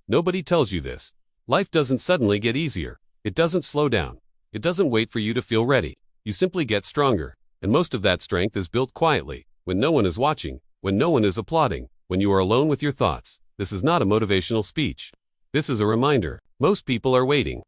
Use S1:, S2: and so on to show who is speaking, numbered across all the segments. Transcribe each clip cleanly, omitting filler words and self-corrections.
S1: Nobody tells you this. Life doesn't suddenly get easier. It doesn't slow down. It doesn't wait for you to feel ready. You simply get stronger, and most of that strength is built quietly, when no one is watching, when no one is applauding, when you are alone with your thoughts. This is not a motivational speech. This is a reminder. Most people are waiting.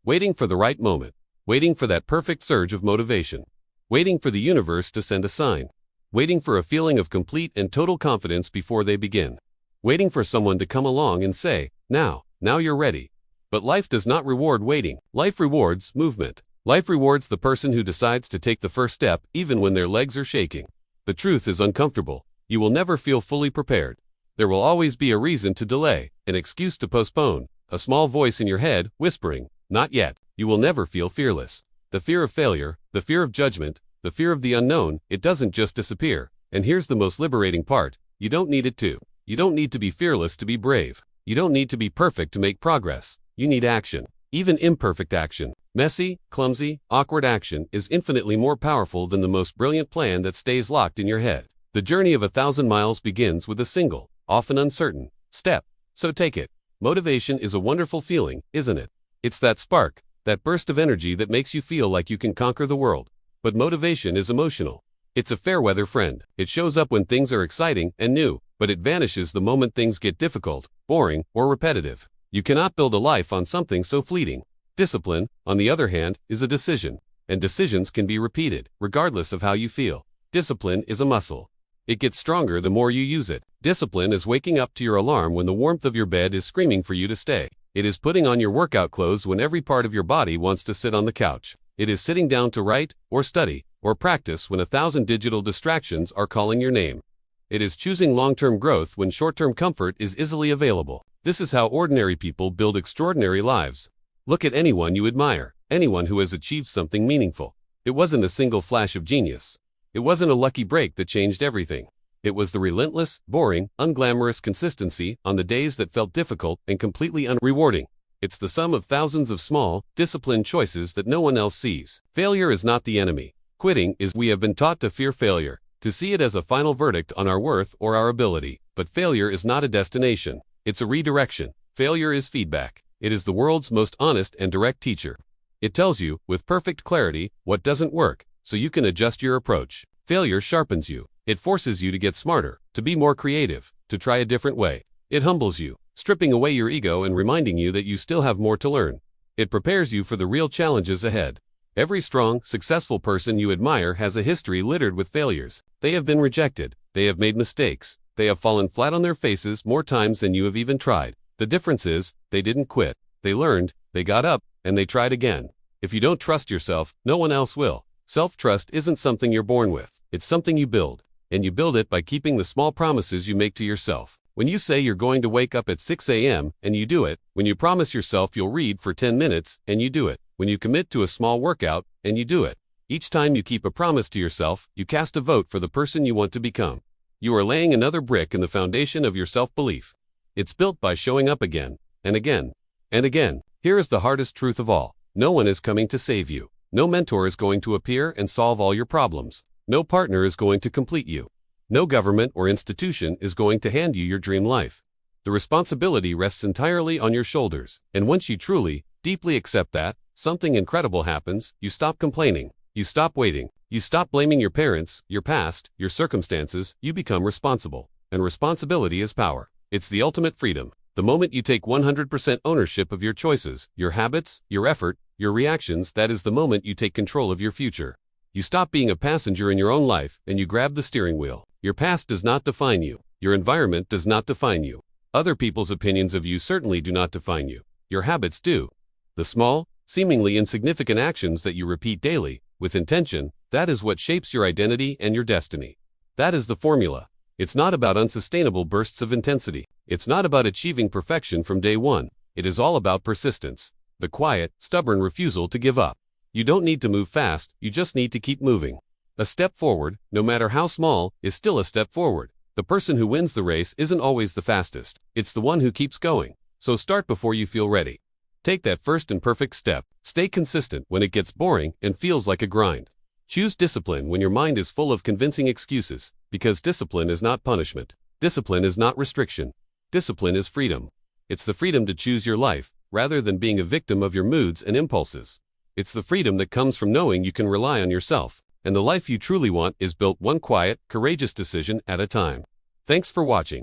S1: Waiting for the right moment. Waiting for that perfect surge of motivation. Waiting for the universe to send a sign. Waiting for a feeling of complete and total confidence before they begin. Waiting for someone to come along and say, now you're ready. But life does not reward waiting. Life rewards movement. Life rewards the person who decides to take the first step even when their legs are shaking. The truth is uncomfortable. You will never feel fully prepared. There will always be a reason to delay, an excuse to postpone, a small voice in your head whispering, not yet. You will never feel fearless. The fear of failure, the fear of judgment, the fear of the unknown, it doesn't just disappear. And here's the most liberating part. You don't need it to. You don't need to be fearless to be brave. You don't need to be perfect to make progress. You need action. Even imperfect action. Messy, clumsy, awkward action is infinitely more powerful than the most brilliant plan that stays locked in your head. The journey of 1,000 miles begins with a single, often uncertain, step. So take it. Motivation is a wonderful feeling, isn't it? It's that spark, that burst of energy that makes you feel like you can conquer the world. But motivation is emotional. It's a fair-weather friend. It shows up when things are exciting and new, but it vanishes the moment things get difficult, boring, or repetitive. You cannot build a life on something so fleeting. Discipline, on the other hand, is a decision, and decisions can be repeated, regardless of how you feel. Discipline is a muscle. It gets stronger the more you use it. Discipline is waking up to your alarm when the warmth of your bed is screaming for you to stay. It is putting on your workout clothes when every part of your body wants to sit on the couch. It is sitting down to write, or study, or practice when 1,000 digital distractions are calling your name. It is choosing long-term growth when short-term comfort is easily available. This is how ordinary people build extraordinary lives. Look at anyone you admire, anyone who has achieved something meaningful. It wasn't a single flash of genius. It wasn't a lucky break that changed everything. It was the relentless, boring, unglamorous consistency on the days that felt difficult and completely unrewarding. It's the sum of thousands of small, disciplined choices that no one else sees. Failure is not the enemy. Quitting is. We have been taught to fear failure, to see it as a final verdict on our worth or our ability. But failure is not a destination. It's a redirection. Failure is feedback. It is the world's most honest and direct teacher. It tells you, with perfect clarity, what doesn't work, so you can adjust your approach. Failure sharpens you. It forces you to get smarter, to be more creative, to try a different way. It humbles you, stripping away your ego and reminding you that you still have more to learn. It prepares you for the real challenges ahead. Every strong, successful person you admire has a history littered with failures. They have been rejected. They have made mistakes. They have fallen flat on their faces more times than you have even tried. The difference is, they didn't quit. They learned, they got up, and they tried again. If you don't trust yourself, no one else will. Self-trust isn't something you're born with. It's something you build. And you build it by keeping the small promises you make to yourself. When you say you're going to wake up at 6 a.m. and you do it, when you promise yourself you'll read for 10 minutes and you do it, when you commit to a small workout and you do it. Each time you keep a promise to yourself, you cast a vote for the person you want to become. You are laying another brick in the foundation of your self-belief. It's built by showing up again, and again, and again. Here is the hardest truth of all. No one is coming to save you. No mentor is going to appear and solve all your problems. No partner is going to complete you. No government or institution is going to hand you your dream life. The responsibility rests entirely on your shoulders. And once you truly, deeply accept that, something incredible happens. You stop complaining. You stop waiting. You stop blaming your parents, your past, your circumstances. You become responsible. And responsibility is power. It's the ultimate freedom. The moment you take 100% ownership of your choices, your habits, your effort, your reactions, that is the moment you take control of your future. You stop being a passenger in your own life and you grab the steering wheel. Your past does not define you. Your environment does not define you. Other people's opinions of you certainly do not define you. Your habits do. The small, seemingly insignificant actions that you repeat daily, with intention, that is what shapes your identity and your destiny. That is the formula. It's not about unsustainable bursts of intensity. It's not about achieving perfection from day one. It is all about persistence. The quiet, stubborn refusal to give up. You don't need to move fast, you just need to keep moving. A step forward, no matter how small, is still a step forward. The person who wins the race isn't always the fastest. It's the one who keeps going. So start before you feel ready. Take that first and perfect step. Stay consistent when it gets boring and feels like a grind. Choose discipline when your mind is full of convincing excuses, because discipline is not punishment. Discipline is not restriction. Discipline is freedom. It's the freedom to choose your life, rather than being a victim of your moods and impulses. It's the freedom that comes from knowing you can rely on yourself, and the life you truly want is built one quiet, courageous decision at a time. Thanks for watching.